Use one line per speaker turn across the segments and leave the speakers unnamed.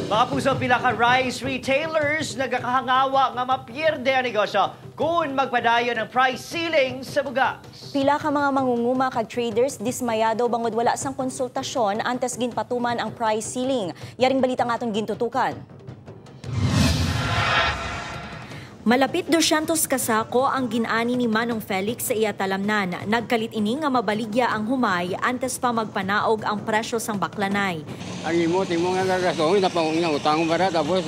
Mga puso, pila ka rice retailers nagkakahangawa nga mapierde ang negosyo kung magpadayon ang price ceiling sa bugas.
Pila ka mga mangunguma kag traders dismayado bangod wala sang konsultasyon antes ginpatuman ang price ceiling. Yaring balita nga atong gintutukan. Malapit 200 kasako ang ginani ni Manong Felix sa iya talamnan. Nagkalit ini nga mabaligya ang humay antes pa magpanaog ang presyo sang baklanay.
Ang imot nga gagasong, napangong nga utang para tapos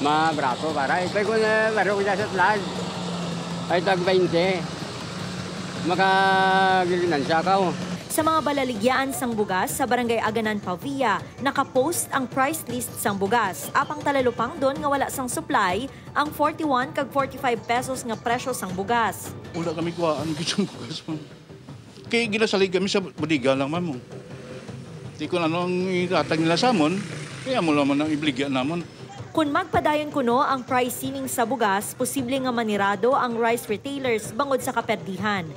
mabraso para. Ipay ko na baro ko sa slad. Ay tag 20. Makagilinan siya ka.
Sa mga balaligyaan sang bugas sa Barangay Aganan, Pavia, nakapost ang price list sang bugas. Apang talalupang doon nga wala sang supply, ang 41 kag 45 pesos nga presyo sang bugas.
Wala kami kuhaan kitang bugas mo. Kaya ginasalig kami sa bodiga lang, ma'am. Di ko na nang itatag nila sa amon, kaya mo naman ang ibligyan namon.
Kung magpadayon kuno ang price ceiling sa bugas, posible nga manirado ang rice retailers bangod sa kaperdihan.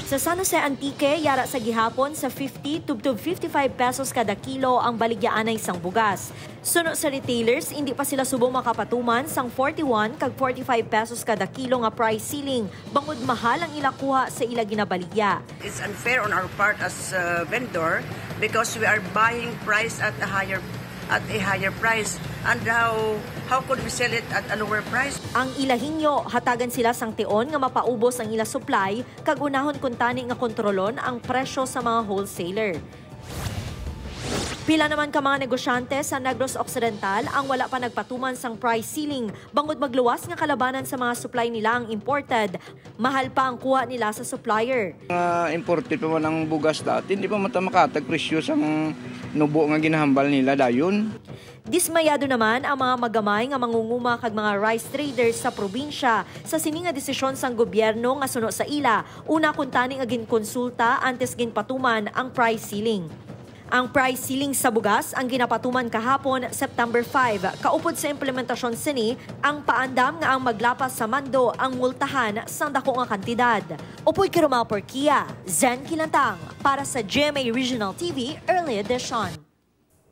Sa San Jose Antique, yara sa gihapon sa 50 to 55 pesos kada kilo ang baligyaanay sang bugas. Suno sa retailers, hindi pa sila subong makapatuman sang 41 kag 45 pesos kada kilo nga price ceiling, bangod mahal ang ilakuha sa ila ginabaligya.
It's unfair on our part as a vendor because we are buying price at a higher price, and how could we sell it at a lower price?
Ang ilahinyo, hatagan sila sang tion nga mapaubos ang ila supply kag unahon kun tani nga kontrolon ang presyo sa mga wholesaler. Pila naman ka mga negosyante sa Negros Occidental ang wala pa nagpatuman sang price ceiling bangod magluwas nga kalabanan sa mga supply nila ang imported. Mahal pa ang kuha nila sa supplier.
Imported pa man ang bugas dati, hindi pa makatag presyo sang nubo nga ginahambal nila dayon.
Dismayado naman ang mga magamay nga mangunguma kag mga rice traders sa probinsya sa sini nga desisyon sang gobyerno nga suno sa ila. Una kun tani nga ginkonsulta antes ginpatuman ang price ceiling. Ang price ceiling sa bugas ang ginapatuman kahapon, September 5. Kaupod sa implementasyon sini, ang paandam nga ang maglapas sa mando ang multahan sa dako nga kantidad. Upoy Kirumao Porkia, Zen Kilantang, para sa GMA Regional TV Early Edition.